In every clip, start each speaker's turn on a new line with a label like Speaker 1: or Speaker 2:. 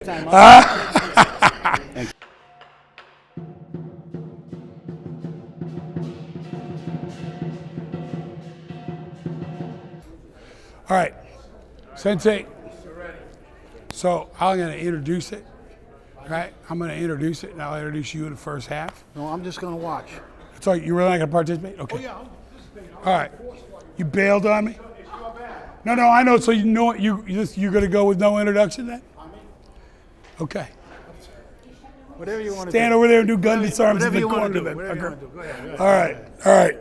Speaker 1: Time
Speaker 2: All right, Sensei. So I'm going to introduce it, right? I'm going to introduce it, and I'll introduce you in the first half.
Speaker 1: No, I'm just going to watch.
Speaker 2: So you really not going to participate? Okay.
Speaker 1: Oh, yeah, I'm participating.
Speaker 2: All right. You bailed on me? No, I know. So you know you're going to go with no introduction then? Okay.
Speaker 1: Whatever you want to do.
Speaker 2: Stand over there and do gun disarms in the corner then.
Speaker 1: Whatever you want to do. Go ahead.
Speaker 2: All right.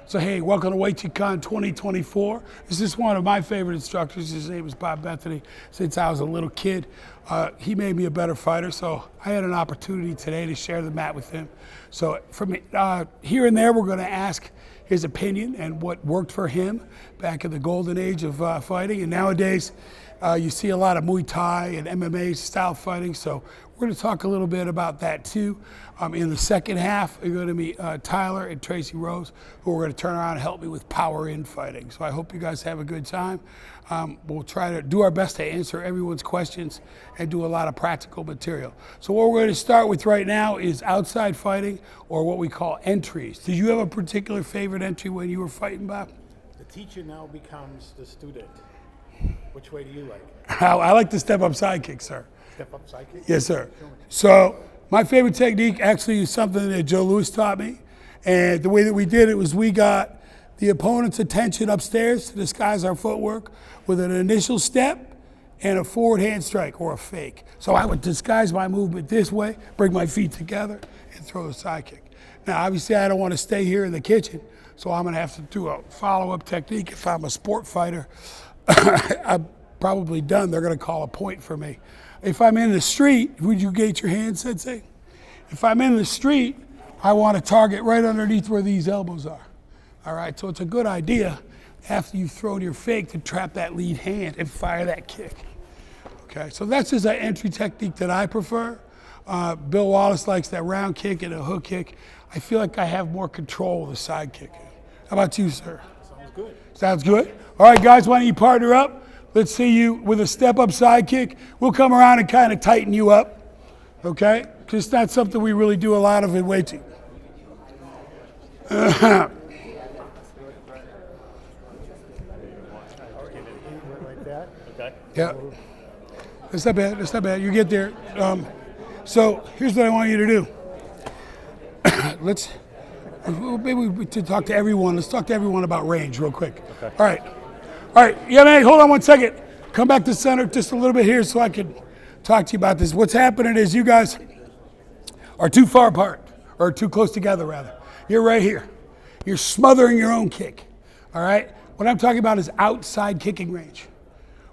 Speaker 2: So hey, welcome to Uechi-Con 2024. This is one of my favorite instructors. His name is Robb Bethoney. Since I was a little kid, he made me a better fighter. So I had an opportunity today to share the mat with him. So from here and there, we're going to ask his opinion and what worked for him back in the golden age of fighting. And nowadays, you see a lot of Muay Thai and MMA style fighting. So we're going to talk a little bit about that too. In the second half, we're going to meet Tyler and Tracy Rose, who are going to turn around and help me with power in fighting. So I hope you guys have a good time. We'll try to do our best to answer everyone's questions and do a lot of practical material. So what we're going to start with right now is outside fighting, or what we call entries. Did you have a particular favorite entry when you were fighting, Bob?
Speaker 1: The teacher now becomes the student. Which way do you like?
Speaker 2: I like the step-up sidekick, sir.
Speaker 1: Step-up sidekick?
Speaker 2: Yes, sir. So my favorite technique actually is something that Joe Louis taught me. And the way that we did it was we got the opponent's attention upstairs to disguise our footwork with an initial step and a forward hand strike or a fake. So I would disguise my movement this way, bring my feet together, and throw the sidekick. Now, obviously, I don't want to stay here in the kitchen, so I'm going to have to do a follow-up technique. If I'm a sport fighter, I'm probably done. They're going to call a point for me. If I'm in the street, would you gate your hand, Sensei? If I'm in the street, I want to target right underneath where these elbows are. All right, so it's a good idea after you've thrown your fake to trap that lead hand and fire that kick. Okay, so that's just an entry technique that I prefer. Bill Wallace likes that round kick and a hook kick. I feel like I have more control of the side kick. How about you, sir?
Speaker 1: Sounds good.
Speaker 2: Sounds good? All right, guys, why don't you partner up? Let's see you with a step-up side kick. We'll come around and kind of tighten you up, okay? Because it's not something we really do a lot of in Uechi.
Speaker 1: Like that? Okay.
Speaker 2: Yeah. That's not bad. You get there. So here's what I want you to do. Maybe we to talk to everyone. Let's talk to everyone about range real quick.
Speaker 1: Okay.
Speaker 2: All right. Yeah, man, hold on one second. Come back to center just a little bit here so I can talk to you about this. What's happening is you guys are too far apart, or too close together, rather. You're right here. You're smothering your own kick, all right? What I'm talking about is outside kicking range.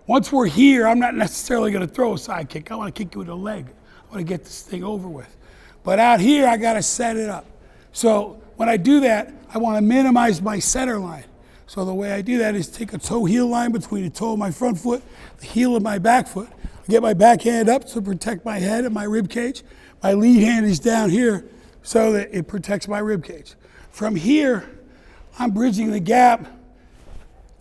Speaker 2: Once we're here, I'm not necessarily going to throw a side kick. I want to kick you with a leg. I want to get this thing over with. But out here, I got to set it up. So when I do that, I want to minimize my center line. So the way I do that is take a toe-heel line between the toe of my front foot, the heel of my back foot. I get my back hand up to protect my head and my rib cage. My lead hand is down here so that it protects my rib cage. From here, I'm bridging the gap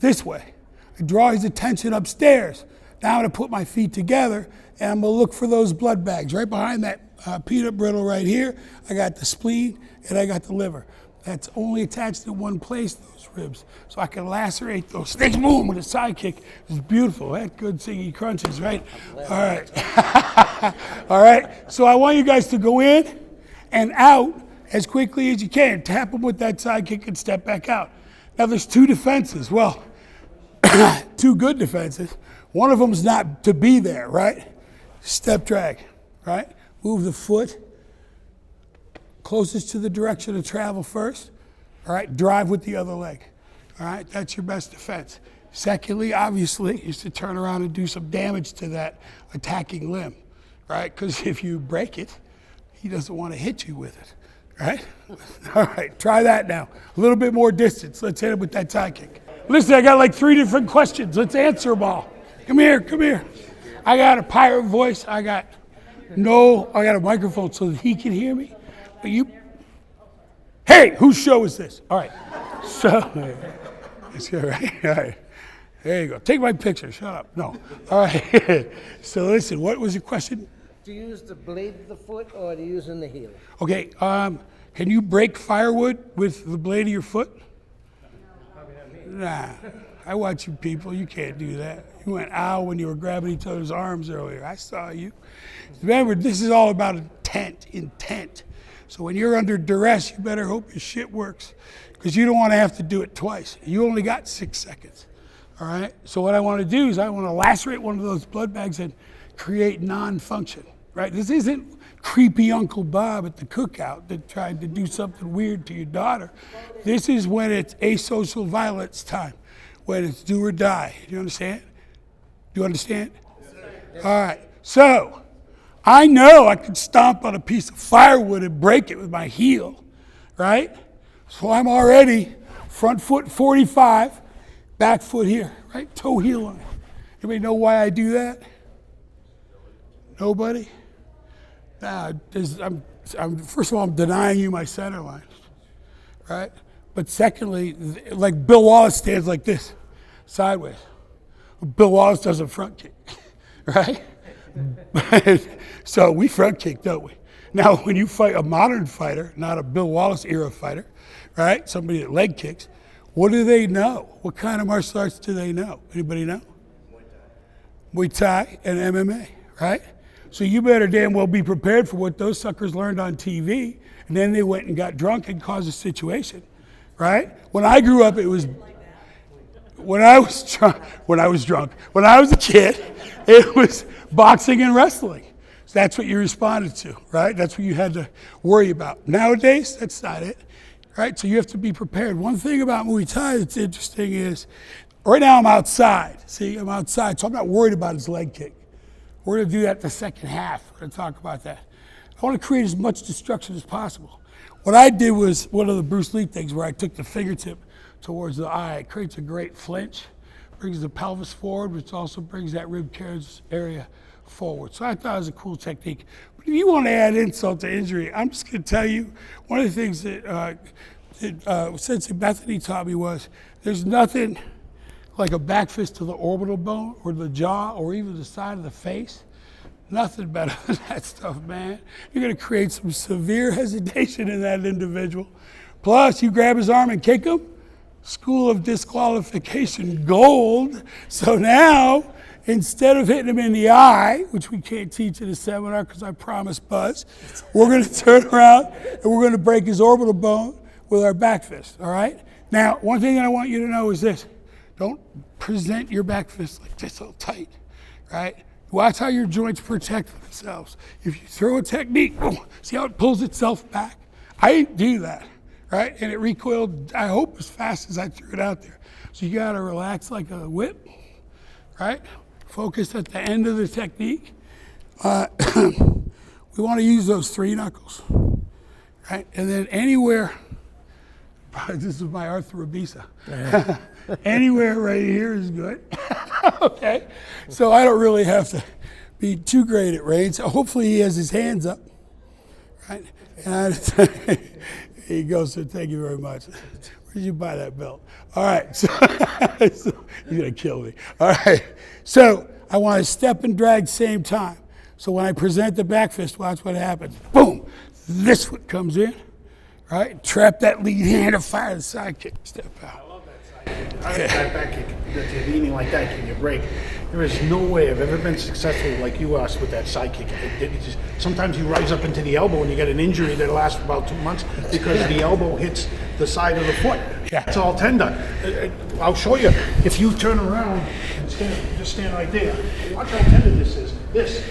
Speaker 2: this way. I draw his attention upstairs. Now I'm going to put my feet together, and I'm going to look for those blood bags. Right behind that peanut brittle right here, I got the spleen and I got the liver. That's only attached to one place, those ribs. So I can lacerate those things, boom, with a side kick. It's beautiful. That good singy crunches, right? All right. All right. So I want you guys to go in and out as quickly as you can. Tap them with that side kick and step back out. Now there's two defenses. Well, two good defenses. One of them is not to be there, right? Step drag, right? Move the foot closest to the direction of travel first, all right? Drive with the other leg, all right? That's your best defense. Secondly, obviously, is to turn around and do some damage to that attacking limb, right? Because if you break it, he doesn't want to hit you with it, right? All right, try that now. A little bit more distance. Let's hit him with that side kick. Listen, I got like 3 different questions. Let's answer them all. Come here. I got a pirate voice. I got a microphone so that he can hear me. But hey, whose show is this? All right. So, that's good, right? All right. There you go. Take my picture. Shut up. No. All right. So listen, what was your question?
Speaker 3: Do you use the blade of the foot or do you use in the heel?
Speaker 2: Okay. Can you break firewood with the blade of your foot? Nah. I watch you people. You can't do that. You went ow when you were grabbing each other's arms earlier. I saw you. Remember, this is all about intent. So when you're under duress, you better hope your shit works because you don't want to have to do it twice. You only got 6 seconds. All right? So what I want to do is I want to lacerate one of those blood bags and create non-function. Right? This isn't creepy Uncle Bob at the cookout that tried to do something weird to your daughter. This is when it's asocial violence time, when it's do or die. You understand? Do you understand? Yes. All right. So I know I could stomp on a piece of firewood and break it with my heel, right? So I'm already front foot 45, back foot here, right? Toe heel line. Anybody know why I do that? Nobody? Nah, first of all, I'm denying you my center line, right? But secondly, like Bill Wallace stands like this, sideways. Bill Wallace does a front kick, right? So we front kick, don't we? Now, when you fight a modern fighter, not a Bill Wallace era fighter, right? Somebody that leg kicks, what do they know? What kind of martial arts do they know? Anybody know? Muay Thai and MMA, right? So you better damn well be prepared for what those suckers learned on TV, and then they went and got drunk and caused a situation, right? When I grew up, it was when I was a kid, it was boxing and wrestling. So that's what you responded to, right? That's what you had to worry about. Nowadays, that's not it, right? So you have to be prepared. One thing about Muay Thai that's interesting is, right now I'm outside. See, I'm outside, so I'm not worried about his leg kick. We're going to do that the second half. We're going to talk about that. I want to create as much destruction as possible. What I did was one of the Bruce Lee things where I took the fingertip towards the eye. It creates a great flinch, brings the pelvis forward, which also brings that rib cage area forward. So I thought it was a cool technique. But if you want to add insult to injury, I'm just going to tell you, one of the things that Sensei Bethoney taught me was there's nothing like a back fist to the orbital bone or the jaw or even the side of the face. Nothing better than that stuff, man. You're going to create some severe hesitation in that individual. Plus, you grab his arm and kick him, school of disqualification gold. So now, instead of hitting him in the eye, which we can't teach in a seminar because I promised Buzz, we're going to turn around and we're going to break his orbital bone with our back fist, all right? Now, one thing that I want you to know is this. Don't present your back fist like this so tight, right? Watch how your joints protect themselves. If you throw a technique, see how it pulls itself back? I didn't do that, right? And it recoiled, I hope, as fast as I threw it out there. So you gotta relax like a whip, right? Focus at the end of the technique. We wanna use those 3 knuckles, right? And then anywhere, this is my arthrobisa. Anywhere right here is good. Okay, so I don't really have to be too great at range. So hopefully he has his hands up, right? And there you go, sir. Thank you very much. Where did you buy that belt? All right, so you're gonna kill me. All right, so I want to step and drag same time. So when I present the back fist, watch what happens. Boom, this foot comes in, right? Trap that lead hand and fire the side kick. Step out.
Speaker 1: That back kick, that you're leaning like that, can you break? There is no way I've ever been successful like you asked with that side kick. Sometimes you rise up into the elbow and you get an injury that lasts for about 2 months because the elbow hits the side of the foot.
Speaker 2: Yeah.
Speaker 1: It's all tendon. I'll show you. If you turn around and just stand right there, watch how tender this is. This.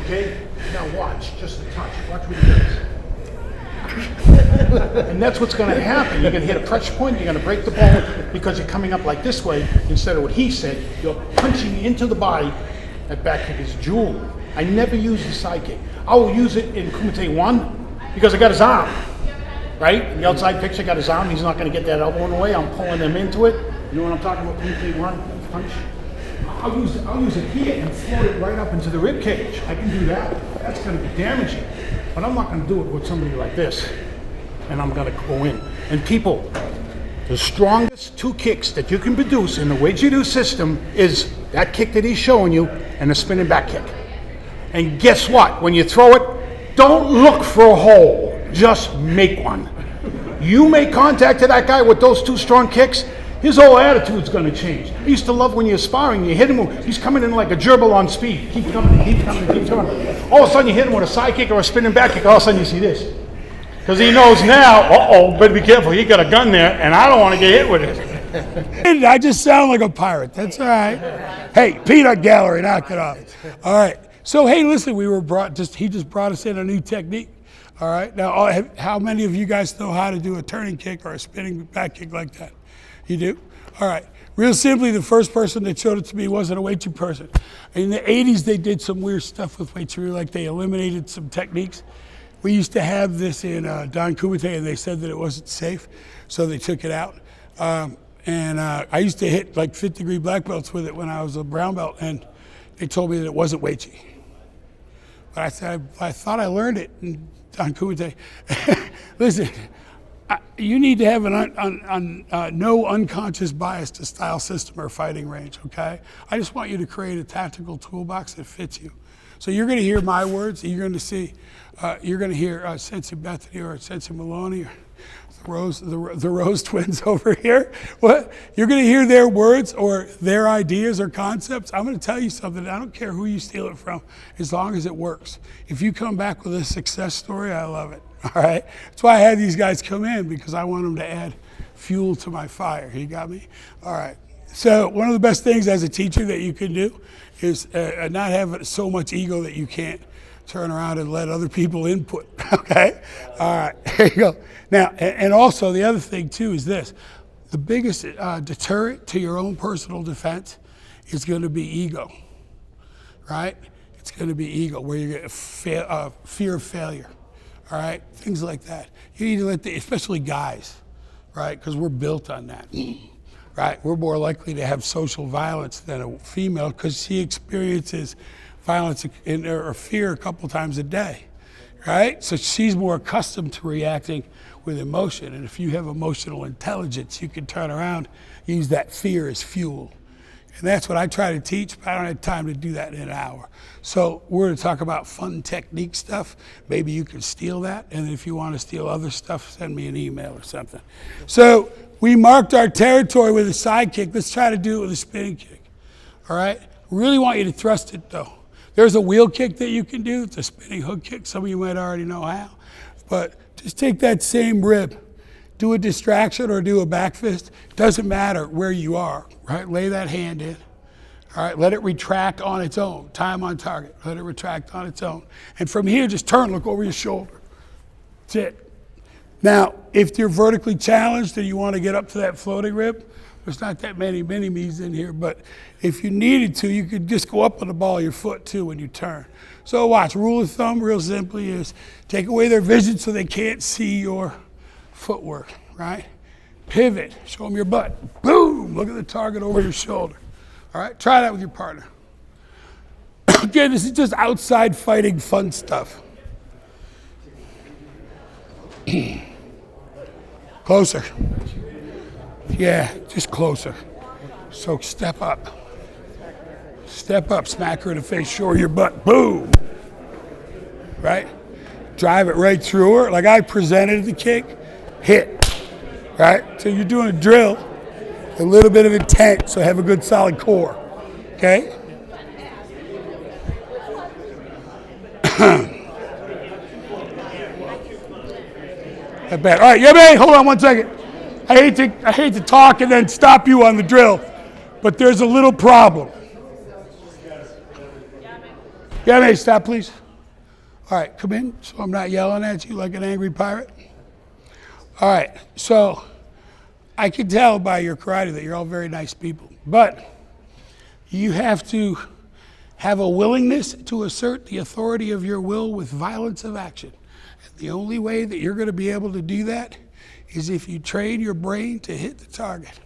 Speaker 1: Okay? Now watch, just a touch. Watch what he does. And that's what's going to happen. You're going to hit a pressure point, you're going to break the bone because you're coming up like this way instead of what he said. You're punching into the body. That back kick is jewel. I never use the side kick. I will use it in Kumite 1 because I got his arm, right? In the outside picture, got his arm. He's not going to get that elbow in the way. I'm pulling him into it. You know what I'm talking about, Kumite 1 punch? I'll use it here and float it right up into the rib cage. I can do that. That's going to be damaging. But I'm not going to do it with somebody like this. And I'm going to go in. And people, The strongest two kicks that you can produce in the Uechi-Con system is that kick that he's showing you and the spinning back kick. And guess what? When you throw it, don't look for a hole. Just make one. You make contact to that guy with those two strong kicks, his whole attitude's going to change. I used to love when you're sparring, you hit him, he's coming in like a gerbil on speed. Keep coming, keep coming, keep coming. All of a sudden you hit him with a side kick or a spinning back kick, all of a sudden you see this. Because he knows now, better be careful, he got a gun there, and I don't want to get hit with it.
Speaker 2: I just sound like a pirate. That's all right. Hey, peanut gallery, knock it off. All right. So, hey, listen, he just brought us in a new technique. All right. Now, how many of you guys know how to do a turning kick or a spinning back kick like that? You do? All right. Real simply, the first person that showed it to me wasn't a Uechi person. In the 80s, they did some weird stuff with Uechi, like they eliminated some techniques. We used to have this in Dan Kumite, and they said that it wasn't safe, so they took it out. I used to hit like 50-degree black belts with it when I was a brown belt, and they told me that it wasn't Uechi. But I said, I thought I learned it in Dan Kumite. Listen, you need to have no unconscious bias to style system or fighting range, okay? I just want you to create a tactical toolbox that fits you. So you're going to hear my words. You're going to see, you're going to hear Sensei Bethoney or Sensei Maloney or the Rose twins over here. What? You're going to hear their words or their ideas or concepts. I'm going to tell you something. I don't care who you steal it from, as long as it works. If you come back with a success story, I love it. All right. That's why I had these guys come in, because I want them to add fuel to my fire. You got me? All right. So one of the best things as a teacher that you can do is not have so much ego that you can't turn around and let other people input, okay? All right, here you go. Now, and also the other thing too is this. The biggest deterrent to your own personal defense is going to be ego, right? It's going to be ego, where you get fear of failure, all right? Things like that. You need to let especially guys, right? Because we're built on that. Right, we're more likely to have social violence than a female because she experiences violence or fear a couple times a day, right? So she's more accustomed to reacting with emotion. And if you have emotional intelligence, you can turn around, use that fear as fuel. And that's what I try to teach, but I don't have time to do that in an hour. So we're going to talk about fun technique stuff. Maybe you can steal that. And if you want to steal other stuff, send me an email or something. So we marked our territory with a side kick. Let's try to do it with a spinning kick. All right? Really want you to thrust it, though. There's a wheel kick that you can do. It's a spinning hook kick. Some of you might already know how. But just take that same rib. Do a distraction or do a back fist. Doesn't matter where you are, right? Lay that hand in. All right, let it retract on its own. Time on target. Let it retract on its own. And from here, just turn, look over your shoulder. That's it. Now, if you're vertically challenged and you want to get up to that floating rib, there's not that many mini-me's in here, but if you needed to, you could just go up on the ball of your foot too when you turn. So watch, rule of thumb real simply is take away their vision so they can't see your footwork, right? Pivot, show them your butt. Boom, look at the target over your shoulder. All right, try that with your partner. Again, this is just outside fighting fun stuff. Closer. Yeah, just closer. So step up. Step up, smack her in the face, show her your butt. Boom. Right? Drive it right through her. Like I presented the kick, hit. Right? So you're doing a drill, a little bit of intent, so have a good solid core. Okay? Not bad. All right, Yame, hold on one second. I hate to talk and then stop you on the drill, but there's a little problem. Yame, stop, please. All right, come in so I'm not yelling at you like an angry pirate. All right, so I can tell by your karate that you're all very nice people, but you have to have a willingness to assert the authority of your will with violence of action. And the only way that you're going to be able to do that is if you train your brain to hit the target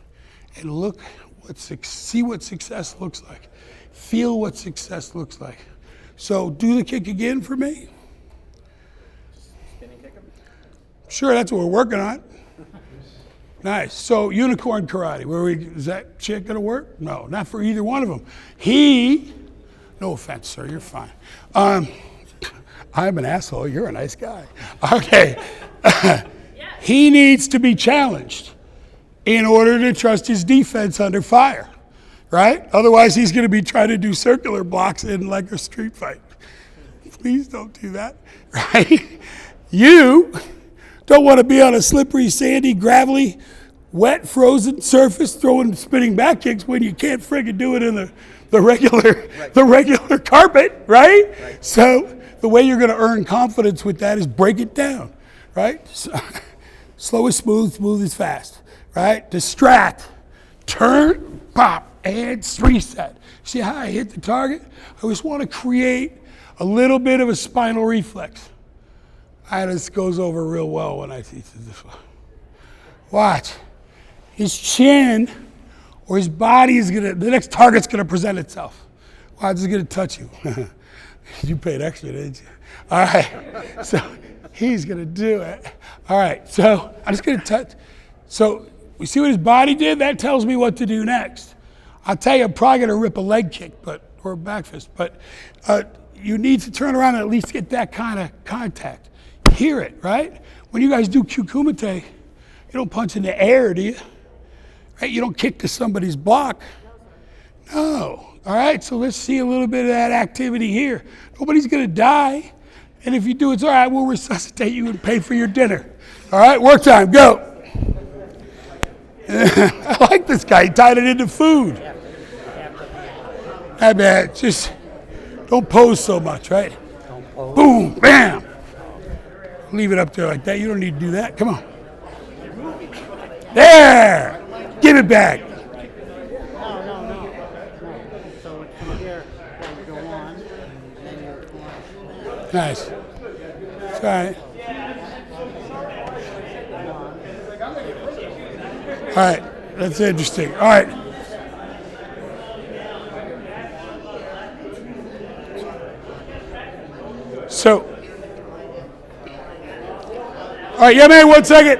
Speaker 2: and see what success looks like. Feel what success looks like. So do the kick again for me. Spinning kick him? Sure, that's what we're working on. Nice. So unicorn karate, is that shit gonna work? No, not for either one of them. No offense, sir, you're fine. I'm an asshole, you're a nice guy. Okay. He needs to be challenged in order to trust his defense under fire, right? Otherwise, he's gonna be trying to do circular blocks in like a street fight. Please don't do that, right? You don't want to be on a slippery, sandy, gravelly, wet, frozen surface throwing spinning back kicks when you can't friggin' do it in the regular carpet, right? So the way you're going to earn confidence with that is break it down, right? So, slow is smooth, smooth is fast, right? Distract, turn, pop, and reset. See how I hit the target? I just want to create a little bit of a spinal reflex. This goes over real well when I teach this one. Watch. His chin or his body the next target's gonna present itself. Watch, it's gonna touch you. You paid extra, didn't you? All right, so he's gonna do it. All right, so I'm just gonna touch. So we see what his body did? That tells me what to do next. I'll tell you, I'm probably gonna rip a leg kick, or a back fist, but you need to turn around and at least get that kind of contact. Hear it, right? When you guys do Kumite, you don't punch in the air, do you? Right? You don't kick to somebody's block. No. All right, so let's see a little bit of that activity here. Nobody's gonna die. And if you do, it's all right, we'll resuscitate you and pay for your dinner. All right, work time, go. I like this guy, he tied it into food. Not bad, just don't pose so much, right? Boom, bam. Leave it up there like that. You don't need to do that. Come on. There. Give it back.
Speaker 3: No. So it's from here, then you go on, and then you're on.
Speaker 2: Nice. That's all right. All right. That's interesting. All right. So. All right, yeah, man, 1 second.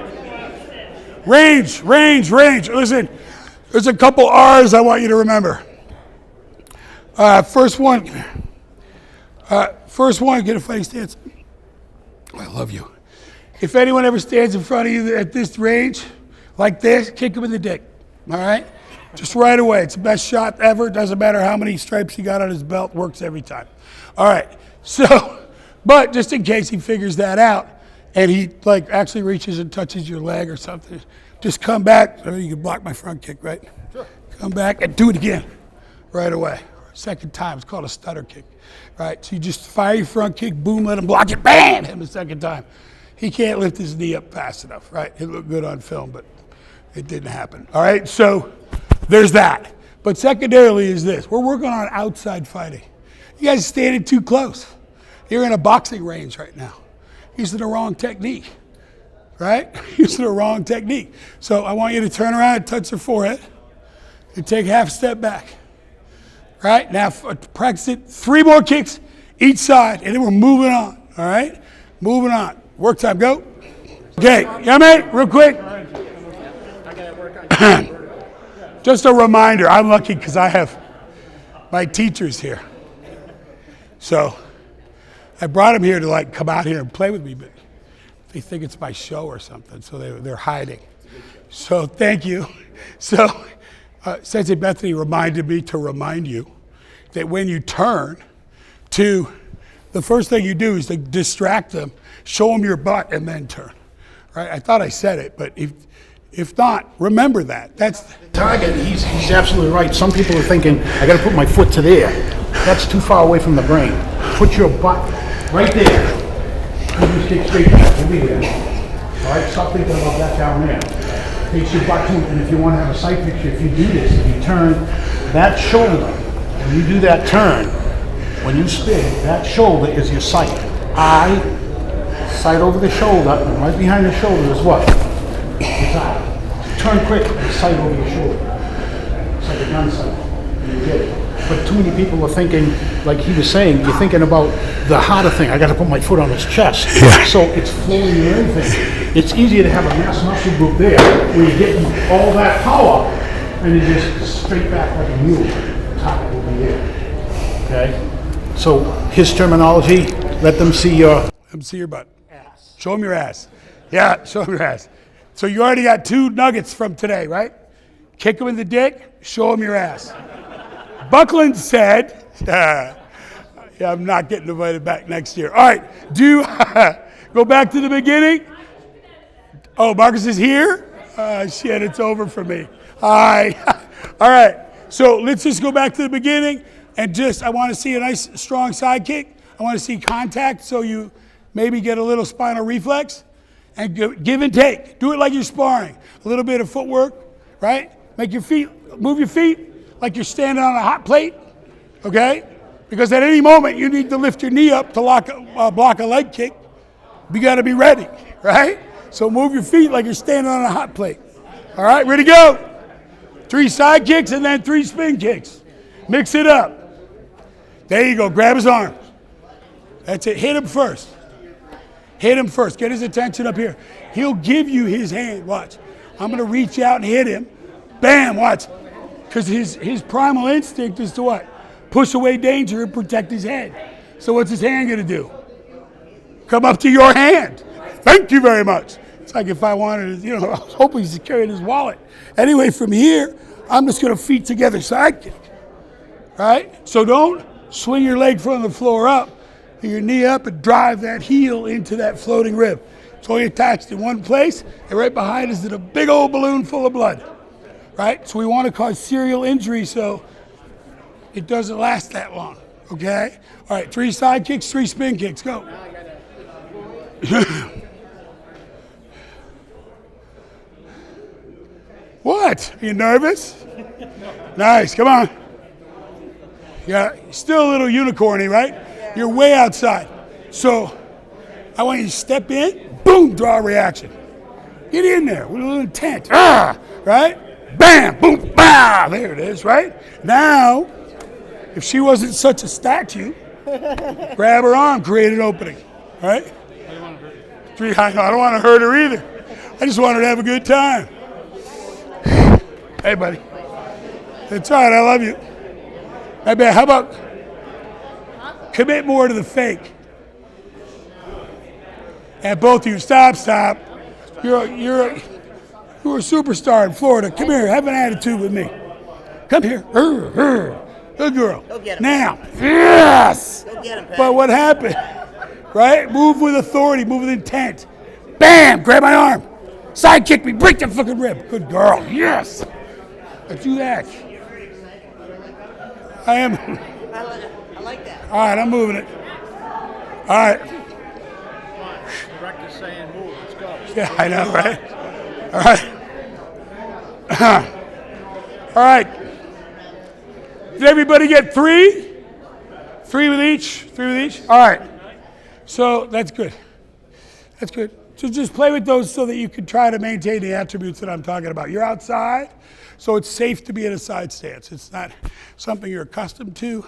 Speaker 2: Range. Listen, there's a couple R's I want you to remember. First one, get a fighting stance. I love you. If anyone ever stands in front of you at this range, like this, kick him in the dick, all right? Just right away. It's the best shot ever. Doesn't matter how many stripes he got on his belt, works every time. All right, so, but just in case he figures that out, and he like actually reaches and touches your leg or something, just come back. So you can block my front kick, right? Sure. Come back and do it again right away. Second time, it's called a stutter kick, right? So you just fire your front kick, boom, let him block it, bam, hit him the second time. He can't lift his knee up fast enough, right? It looked good on film, but it didn't happen, all right? So there's that. But secondarily is this. We're working on outside fighting. You guys are standing too close. You're in a boxing range right now. Using the wrong technique, right? Using the wrong technique. So I want you to turn around and touch your forehead and take half step back, right? Now practice it, 3 more kicks each side, and then we're moving on, all right? Moving on. Work time, go. Okay, yeah, mate, real quick. Just a reminder, I'm lucky because I have my teachers here. So I brought them here to like come out here and play with me, but they think it's my show or something, so they're hiding. So thank you. So Sensei Bethany reminded me to remind you that when you turn to, the first thing you do is to distract them, show them your butt, and then turn. Right? I thought I said it, but if not, remember that. That's the
Speaker 1: target. He's absolutely right. Some people are thinking, I got to put my foot to there. That's too far away from the brain. Put your butt right there. You just kick straight back. We'll be there. All right, stop thinking about that down there. Take your butt to it, and if you want to have a sight picture, if you do this, if you turn that shoulder, when you do that turn, when you spin, that shoulder is your sight. Sight over the shoulder, and right behind the shoulder is what? It's eye. Turn quick, and sight over your shoulder. It's like a gun sight. You get it. But too many people are thinking, like he was saying, you're thinking about the harder thing. I got to put my foot on his chest.
Speaker 2: Yeah.
Speaker 1: So it's flowing your everything. It's easier to have a mass muscle group there where you're getting all that power and you just straight back like a mule. Top over here. Okay? So his terminology, let them see your
Speaker 2: Let them see your butt. Show them your ass. Yeah, show them your ass. So you already got 2 nuggets from today, right? Kick them in the dick, show them your ass. Buckland said, yeah, I'm not getting invited back next year. All right, go back to the beginning. Oh, Marcus is here? Shit, it's over for me. Hi. All right, so let's just go back to the beginning and I want to see a nice strong side kick. I want to see contact so you maybe get a little spinal reflex and give and take. Do it like you're sparring. A little bit of footwork, right? Move your feet like you're standing on a hot plate, okay? Because at any moment you need to lift your knee up to block a leg kick. You got to be ready, right? So move your feet like you're standing on a hot plate. All right, ready to go? 3 side kicks and then 3 spin kicks. Mix it up. There you go. Grab his arms. That's it. Hit him first. Hit him first. Get his attention up here. He'll give you his hand. Watch. I'm going to reach out and hit him. Bam. Watch. Because his primal instinct is to what? Push away danger and protect his head. So what's his hand going to do? Come up to your hand. Thank you very much. It's like if I wanted, I was hoping he's carrying his wallet. Anyway, from here, I'm just going to feet together side kick. Right? So don't swing your leg from the floor up, your knee up, and drive that heel into that floating rib. It's only attached in one place, and right behind is a big old balloon full of blood. Right? So we want to cause serial injury so it doesn't last that long. Okay? All right, 3 side kicks, 3 spin kicks. Go. What? Are you nervous? Nice. Come on. Yeah, still a little unicorny, right? You're way outside. So I want you to step in, boom, draw a reaction. Get in there with a little intent. Right? Bam, boom, bah. There it is, right? Now, if she wasn't such a statue, grab her arm, create an opening. All right? I don't want to hurt her either. I just want her to have a good time. Hey, buddy. It's all right. I love you. Hey, how about commit more to the fake? And both of you, stop. You're a superstar in Florida. Come here. Have an attitude with me. Come here. Good girl.
Speaker 3: Go get him.
Speaker 2: Now. Yes.
Speaker 3: Go get him, Pat.
Speaker 2: But what happened? Right? Move with authority. Move with intent. Bam! Grab my arm. Side kick me. Break that fucking rib. Good girl. Yes. Let's do that. I am.
Speaker 3: I like that.
Speaker 2: All right, I'm moving it. All right.
Speaker 1: director's saying move. Let's go.
Speaker 2: Yeah, I know, right? All right. All right. Did everybody get 3? 3 with each? 3 with each? All right. So that's good. That's good. So just play with those so that you can try to maintain the attributes that I'm talking about. You're outside, so it's safe to be in a side stance. It's not something you're accustomed to.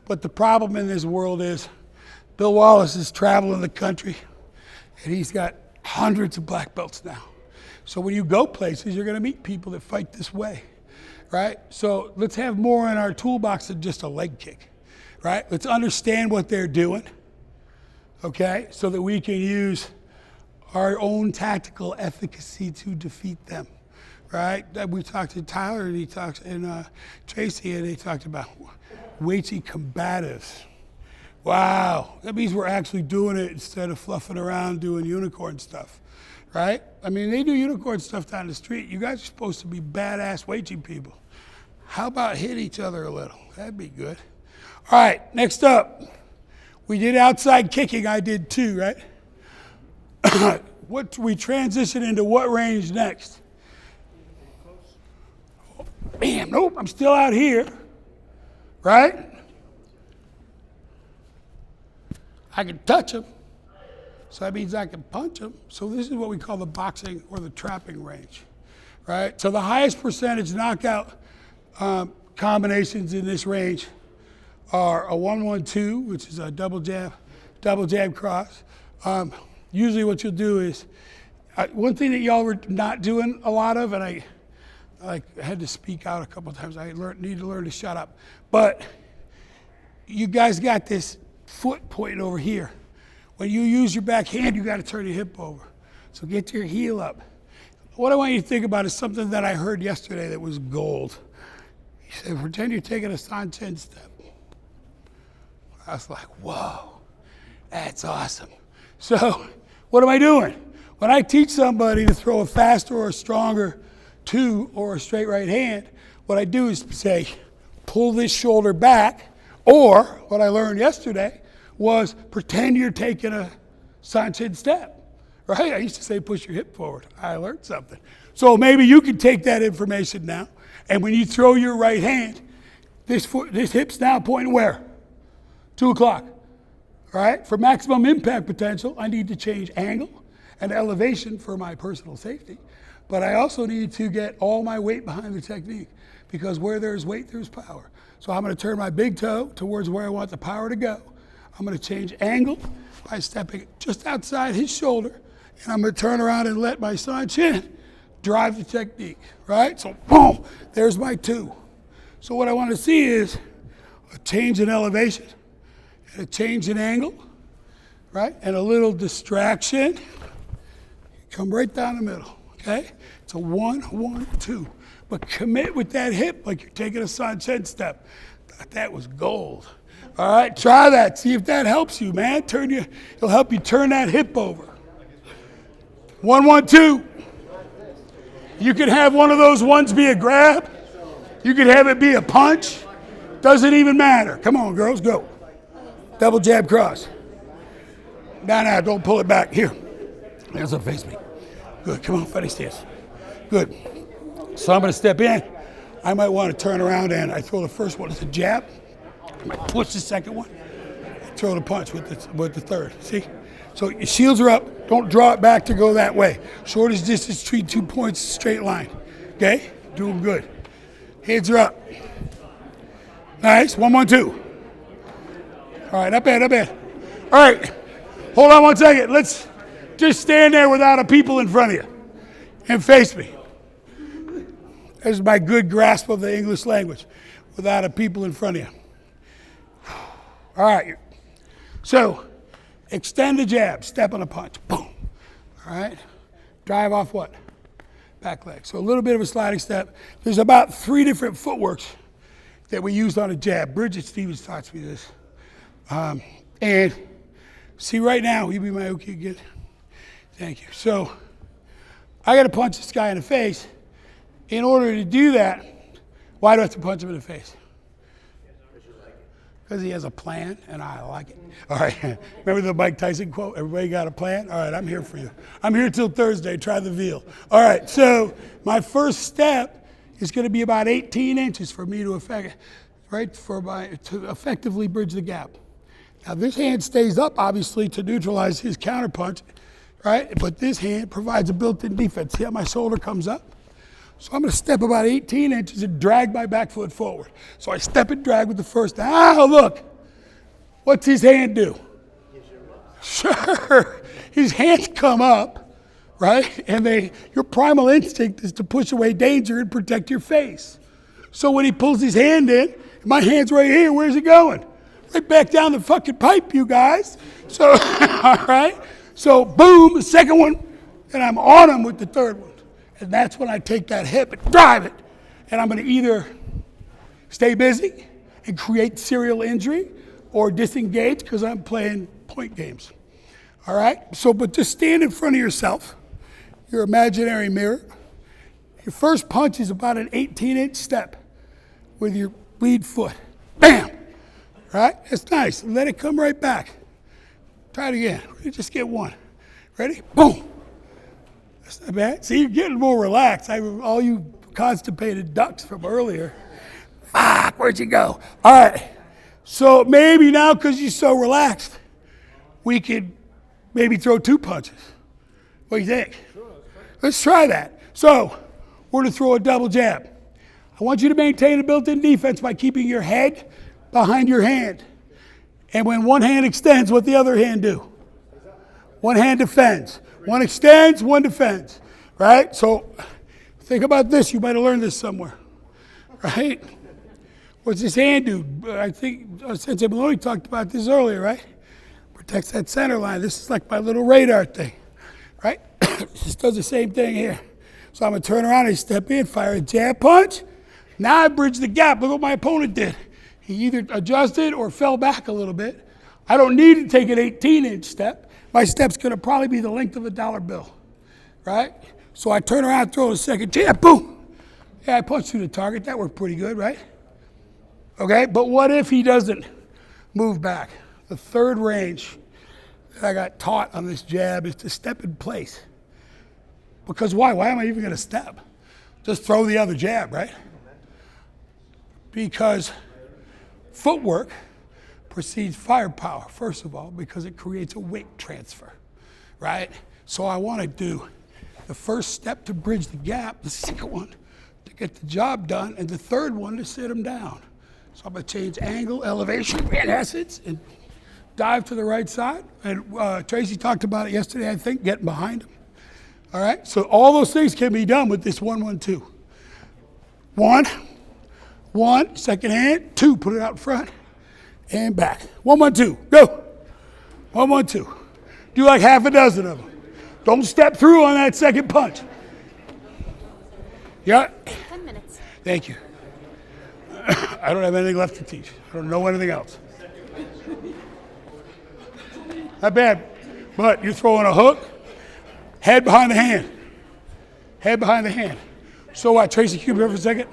Speaker 2: But the problem in this world is Bill Wallace is traveling the country, and he's got hundreds of black belts now. So when you go places, you're going to meet people that fight this way, right? So let's have more in our toolbox than just a leg kick, right? Let's understand what they're doing, okay, so that we can use our own tactical efficacy to defeat them, right? We talked to Tyler and Tracy, and they talked about Uechi-combatives. Wow, that means we're actually doing it instead of fluffing around doing unicorn stuff, right? I mean, they do unicorn stuff down the street. You guys are supposed to be badass Uechi people. How about hit each other a little? That'd be good. All right, next up, we did outside kicking. I did too, right? We transition into what range next? Bam, nope, I'm still out here, right? I can touch him, so that means I can punch him. So this is what we call the boxing or the trapping range, right? So the highest percentage knockout combinations in this range are a 1-1-2, which is a double jab cross. Usually what you'll do is, one thing that y'all were not doing a lot of, and I had to speak out a couple of times. I need to learn to shut up. But you guys got this foot pointing over here. When you use your back hand, you got to turn your hip over. So get your heel up. What I want you to think about is something that I heard yesterday that was gold. He said, pretend you're taking a Sanchin step. I was like, whoa, that's awesome. So what am I doing? When I teach somebody to throw a faster or a stronger two or a straight right hand, what I do is say, pull this shoulder back, or what I learned yesterday was pretend you're taking a Sanchin step, right? I used to say push your hip forward. I learned something. So maybe you can take that information now, and when you throw your right hand, this hip's now pointing where? 2 o'clock, right? For maximum impact potential, I need to change angle and elevation for my personal safety. But I also need to get all my weight behind the technique, because where there's weight, there's power. So I'm going to turn my big toe towards where I want the power to go. I'm going to change angle by stepping just outside his shoulder, and I'm going to turn around and let my Sanchin drive the technique, right? So boom, there's my two. So what I want to see is a change in elevation, and a change in angle, right? And a little distraction. Come right down the middle, okay? It's a 1-1-2. But commit with that hip like you're taking a Sanchin step. That was gold. All right, try that. See if that helps you, man. It'll help you turn that hip over. 1-1-2. You can have one of those ones be a grab. You can have it be a punch. Doesn't even matter. Come on, girls, go. Double jab cross. No, don't pull it back. Here. Hands up, face me. Good. Come on, funny stance. Good. So I'm going to step in. I might want to turn around and I throw the first one as a jab. I might push the second one. Throw the punch with the third. See? So your shields are up. Don't draw it back to go that way. Shortest distance between 2 points, straight line. Okay? Doing good. Hands are up. Nice. 1-1-2. All right, not bad, not bad. All right. Hold on 1 second. Let's just stand there without a people in front of you and face me. There's my good grasp of the English language. Without a people in front of you. All right. So, extend the jab, step on a punch. Boom. All right. Drive off what? Back leg. So a little bit of a sliding step. There's about 3 different footworks that we used on a jab. Bridget Stevens taught me this. And see right now, you be my okay again. Thank you. So I got to punch this guy in the face. In order to do that, why do I have to punch him in the face? Because he has a plan, and I like it. All right. Remember the Mike Tyson quote? Everybody got a plan? All right, I'm here for you. I'm here till Thursday. Try the veal. All right, so my first step is going to be about 18 inches for me to effectively bridge the gap. Now, this hand stays up, obviously, to neutralize his counterpunch, right? But this hand provides a built-in defense. See how my shoulder comes up? So I'm going to step about 18 inches and drag my back foot forward. So I step and drag with the first. Look. What's his hand do? Sure. His hands come up, right? And your primal instinct is to push away danger and protect your face. So when he pulls his hand in, my hand's right here. Where's it going? Right back down the fucking pipe, you guys. So, all right. So, boom, the second one, and I'm on him with the third one. And that's when I take that hip and drive it. And I'm going to either stay busy and create serial injury or disengage because I'm playing point games. All right? So, but just stand in front of yourself, your imaginary mirror. Your first punch is about an 18-inch step with your lead foot. Bam! Right? It's nice. Let it come right back. Try it again. Just get one. Ready? Boom! That's not bad. See, you're getting more relaxed. All you constipated ducks from earlier. Fuck, where'd you go? All right. So maybe now, because you're so relaxed, we could maybe throw 2 punches. What do you think? Let's try that. So we're going to throw a double jab. I want you to maintain a built-in defense by keeping your head behind your hand. And when one hand extends, what the other hand do? One hand defends. One extends, one defends. Right? So think about this. You might have learned this somewhere. Right? What's this hand do? I think Sensei Maloney talked about this earlier, right? Protects that center line. This is like my little radar thing. Right? This does the same thing here. So I'm going to turn around and step in, fire a jab punch. Now I bridge the gap. Look what my opponent did. He either adjusted or fell back a little bit. I don't need to take an 18-inch step. My step's going to probably be the length of a dollar bill, right? So I turn around, throw a second jab, boom. Yeah, I punched through the target. That worked pretty good, right? Okay, but what if he doesn't move back? The third range that I got taught on this jab is to step in place. Because why? Why am I even going to step? Just throw the other jab, right? Because footwork precedes firepower, first of all, because it creates a weight transfer, right? So I want to do the first step to bridge the gap, the second one to get the job done, and the third one to sit him down. So I'm going to change angle, elevation, in essence, and dive to the right side. And Tracy talked about it yesterday, I think, getting behind him. All right? So all those things can be done with this 1-1-2. 1, second hand, 2, put it out in front, and back. 1-1-2, go. 1-1-2. Do like half a dozen of them. Don't step through on that second punch. Yeah?
Speaker 4: 10 minutes.
Speaker 2: Thank you. I don't have anything left to teach. I don't know anything else. Not bad, but you're throwing a hook, head behind the hand. Head behind the hand. So what, Tracy, come here for a second.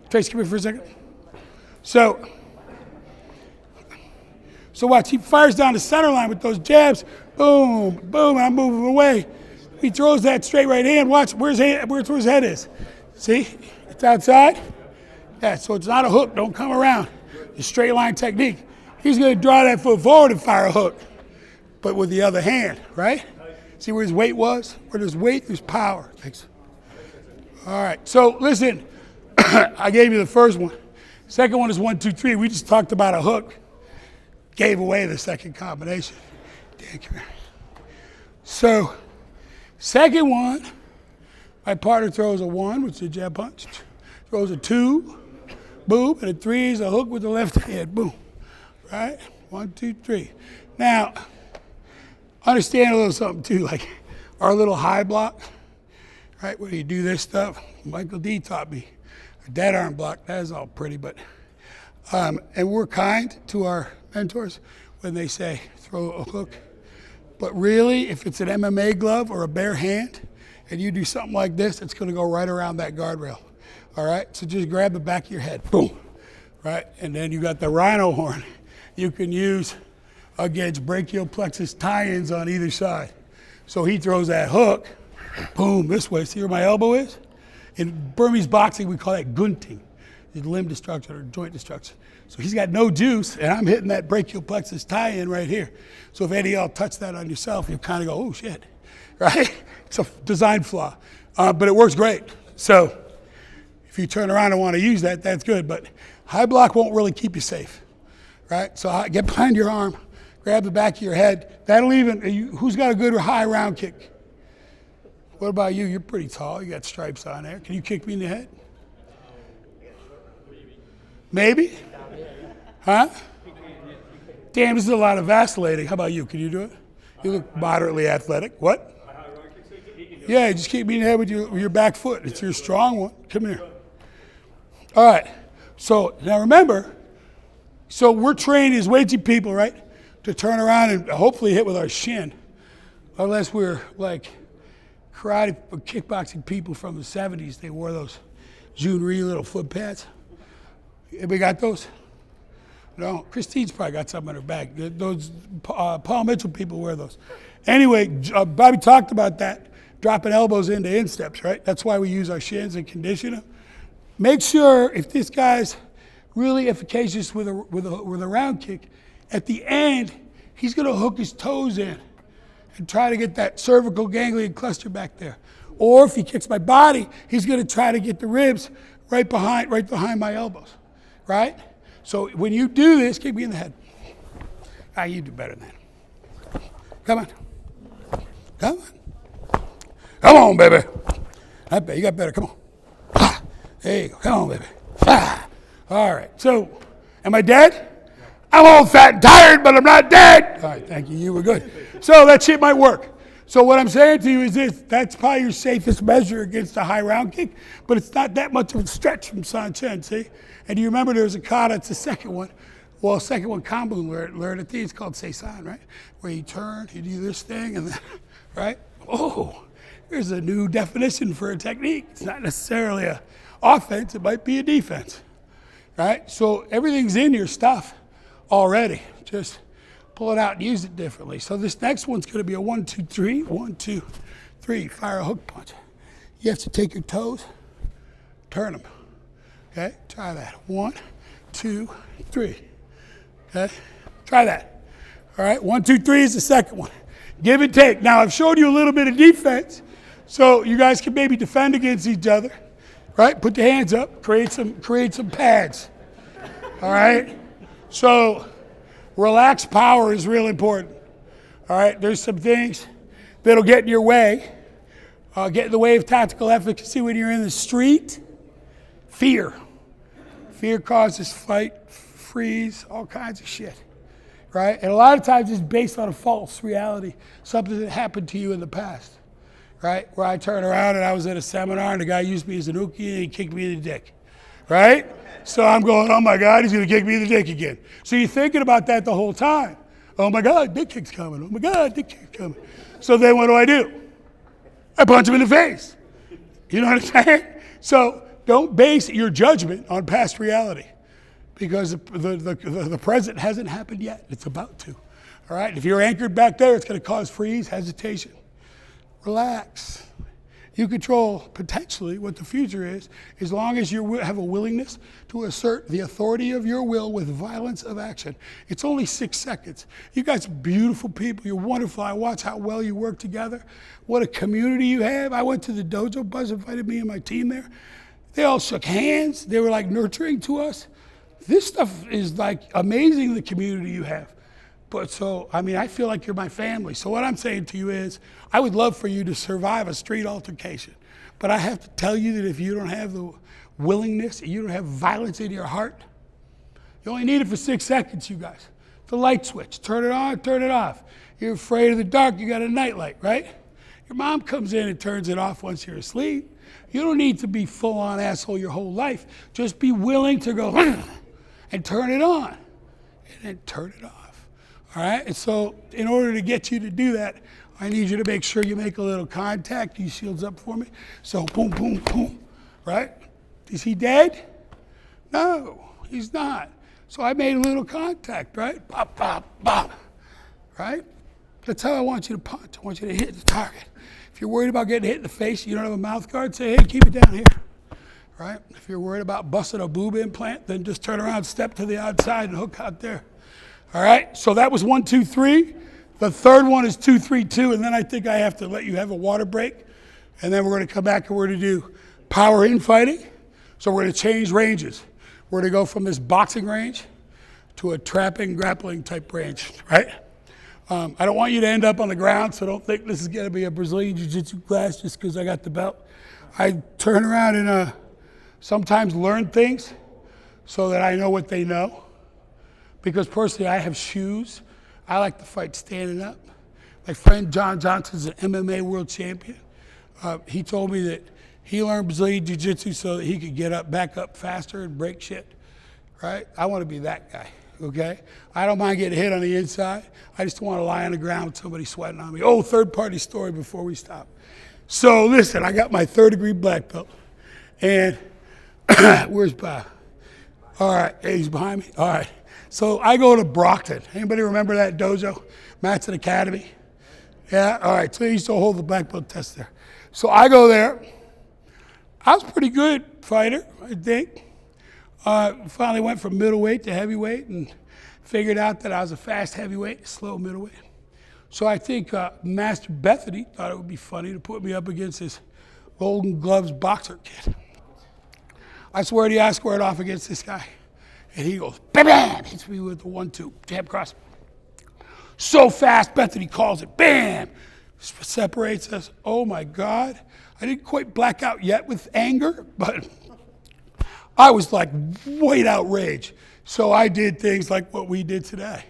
Speaker 2: Tracy, come here for a second. So watch, he fires down the center line with those jabs. Boom, boom, I'm moving away. He throws that straight right hand. Watch, where's his head is. See, it's outside. Yeah, so it's not a hook. Don't come around. The straight line technique. He's going to draw that foot forward and fire a hook, but with the other hand, right? See where his weight was? Where there's weight, there's power. Thanks. All right, so listen. I gave you the first one. Second one is 1, 2, 3. We just talked about a hook. Gave away the second combination. Thank you. So, second one, my partner throws a 1, which is a jab punch. Throws a 2, boom, and a 3 is a hook with the left hand, boom. Right? 1, 2, 3. Now, understand a little something too, like our little high block, right? Where you do this stuff. Michael D taught me. A dead arm block, that is all pretty, but, and we're kind to our mentors when they say throw a hook. But really, if it's an MMA glove or a bare hand, and you do something like this, it's going to go right around that guardrail. All right? So just grab the back of your head. Boom. Right? And then you got the rhino horn you can use against brachial plexus tie-ins on either side. So he throws that hook, boom, this way. See where my elbow is? In Burmese boxing, we call that gunting. It's limb destruction or joint destruction. So he's got no juice, and I'm hitting that brachial plexus tie-in right here. So if any of y'all touch that on yourself, you kind of go, oh, shit, right? It's a design flaw, but it works great. So if you turn around and want to use that, that's good, but high block won't really keep you safe, right? So get behind your arm, grab the back of your head. That'll even, who's got a good high round kick? What about you? You're pretty tall. You got stripes on there. Can you kick me in the head? Maybe? Huh? Damn, this is a lot of vacillating. How about you? Can you do it? You look moderately athletic. What? Yeah, just kick me in the head with your back foot. It's your strong one. Come here. All right. So now remember, so we're trained as Uechi people, right, to turn around and hopefully hit with our shin, unless we're like karate or kickboxing people from the 70s. They wore those June-Ree little foot pads. Anybody got those? No? Christine's probably got some in her bag. Those Paul Mitchell people wear those. Anyway, Bobby talked about that, dropping elbows into insteps, right? That's why we use our shins and condition them. Make sure if this guy's really efficacious with a round kick, at the end, he's going to hook his toes in and try to get that cervical ganglion cluster back there. Or if he kicks my body, he's going to try to get the ribs right behind my elbows, right? So when you do this, kick me in the head. Ah, you do better than that. Come on. Come on. Come on, baby. I bet you got better. Come on. Ah, there you go. Come on, baby. Ah. All right. So, am I dead? I'm old, fat, and tired, but I'm not dead. All right. Thank you. You were good. So that shit might work. So what I'm saying to you is this. That's probably your safest measure against a high round kick, but it's not that much of a stretch from San Chen, see? And you remember there's a kata, it's the second one. Well, second one, Kambun learned at it's called Seisan, right? Where you turn, you do this thing, and then, right? Oh, there's a new definition for a technique. It's not necessarily a offense, it might be a defense, right? So everything's in your stuff already. Just pull it out and use it differently. So this next one's going to be a 1, 2, 3, 1, 2, 3, fire a hook punch. You have to take your toes, turn them. Okay, try that. 1, 2, 3. Okay, try that. All right, 1, 2, 3 is the second one. Give and take. Now I've showed you a little bit of defense, so you guys can maybe defend against each other. Right, put the hands up, create some pads. All right, so relaxed power is real important. All right, there's some things that'll get in your way, get in the way of tactical efficacy when you're in the street. Fear. Fear causes fight, freeze, all kinds of shit, right? And a lot of times it's based on a false reality, something that happened to you in the past, right? Where I turned around and I was at a seminar and the guy used me as an uke and he kicked me in the dick, right? So I'm going, oh my God, he's gonna kick me in the dick again. So you're thinking about that the whole time. Oh my God, dick kick's coming. Oh my God, dick kick's coming. So then what do? I punch him in the face. You know what I'm saying? So don't base your judgment on past reality because the present hasn't happened yet. It's about to. All right? If you're anchored back there, it's going to cause freeze, hesitation. Relax. You control potentially what the future is as long as you have a willingness to assert the authority of your will with violence of action. It's only 6 seconds. You guys are beautiful people. You're wonderful. I watch how well you work together. What a community you have. I went to the dojo. Buzz invited me and my team there. They all shook hands. They were like nurturing to us. This stuff is like amazing, the community you have. But so, I mean, I feel like you're my family. So what I'm saying to you is, I would love for you to survive a street altercation. But I have to tell you that if you don't have the willingness, you don't have violence in your heart, you only need it for 6 seconds, you guys. The light switch, turn it on, turn it off. You're afraid of the dark, you got a night light, right? Your mom comes in and turns it off once you're asleep. You don't need to be full-on asshole your whole life. Just be willing to go and turn it on and then turn it off. All right? And so in order to get you to do that, I need you to make sure you make a little contact. You shields up for me. So boom, boom, boom. Right? Is he dead? No, he's not. So I made a little contact, right? Bop, bop, bop. Right? That's how I want you to punch. I want you to hit the target. If you're worried about getting hit in the face, you don't have a mouth guard, say, hey, keep it down here, right? If you're worried about busting a boob implant, then just turn around, step to the outside and hook out there. All right, so that was 1, 2, 3. The third one is 2, 3, 2, and then I think I have to let you have a water break, and then we're gonna come back and we're gonna do power infighting. So we're gonna change ranges. We're gonna go from this boxing range to a trapping, grappling type range, right? I don't want you to end up on the ground, so don't think this is going to be a Brazilian Jiu-Jitsu class just because I got the belt. I turn around and sometimes learn things so that I know what they know. Because personally, I have shoes. I like to fight standing up. My friend John Johnson's an MMA world champion. He told me that he learned Brazilian Jiu-Jitsu so that he could get up, back up faster and break shit, right? I want to be that guy. Okay? I don't mind getting hit on the inside. I just want to lie on the ground with somebody sweating on me. Oh, third party story before we stop. So listen, I got my 3rd-degree black belt. And where's Bob? All right, hey, he's behind me. All right. So I go to Brockton. Anybody remember that dojo? Matson Academy? Yeah? All right. So they used to hold the black belt test there. So I go there. I was a pretty good fighter, I think. Finally went from middleweight to heavyweight and figured out that I was a fast heavyweight, slow middleweight. So I think Master Bethoney thought it would be funny to put me up against this Golden Gloves boxer kid. I swear to you, I squared off against this guy. And he goes, bam, bam, hits me with the 1-2, jab cross. So fast, Bethany calls it, bam, separates us. Oh my God. I didn't quite black out yet with anger, but I was like white outrage. So I did things like what we did today.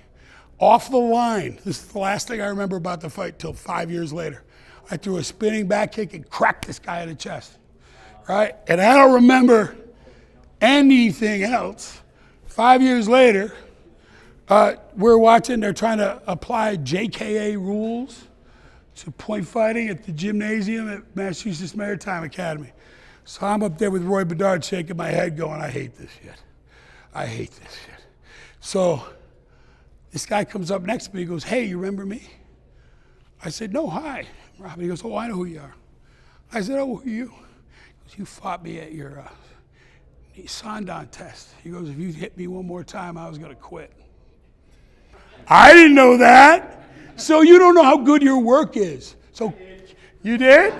Speaker 2: Off the line. This is the last thing I remember about the fight till 5 years later. I threw a spinning back kick and cracked this guy in the chest. Right? And I don't remember anything else. 5 years later, we're watching, they're trying to apply JKA rules to point fighting at the gymnasium at Massachusetts Maritime Academy. So I'm up there with Roy Bedard shaking my head going, I hate this shit. I hate this shit. So this guy comes up next to me, he goes, hey, you remember me? I said, no, hi, Rob. He goes, oh, I know who you are. I said, oh, who are you? He goes, you fought me at your Sandan test. He goes, if you hit me one more time, I was going to quit. I didn't know that. So you don't know how good your work is. So you did?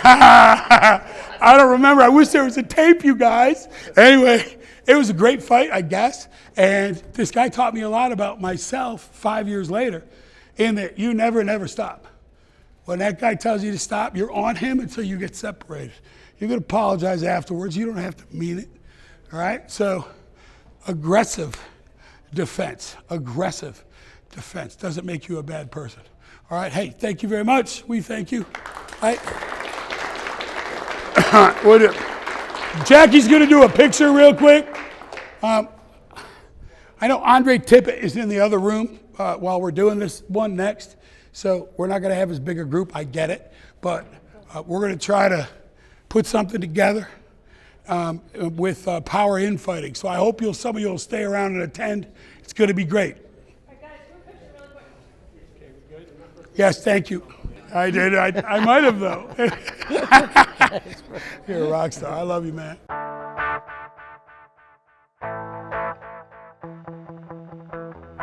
Speaker 2: I don't remember. I wish there was a tape, you guys. Anyway, it was a great fight, I guess. And this guy taught me a lot about myself 5 years later, in that you never stop. When that guy tells you to stop, you're on him until you get separated. You're going to apologize afterwards. You don't have to mean it. All right? So aggressive defense doesn't make you a bad person. All right? Hey, thank you very much. We thank you. All right. Jackie's going to do a picture real quick. I know Andre Tippett is in the other room while we're doing this one next. So we're not going to have as big a group. I get it. But we're going to try to put something together with power infighting. So I hope some of you will stay around and attend. It's going to be great. Yes, thank you. I did. I might have, though. You're a rock star. I love you, man.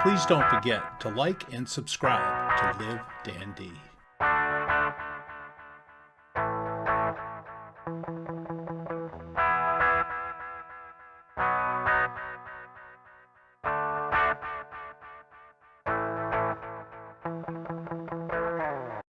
Speaker 4: Please don't forget to like and subscribe to Live Dan D.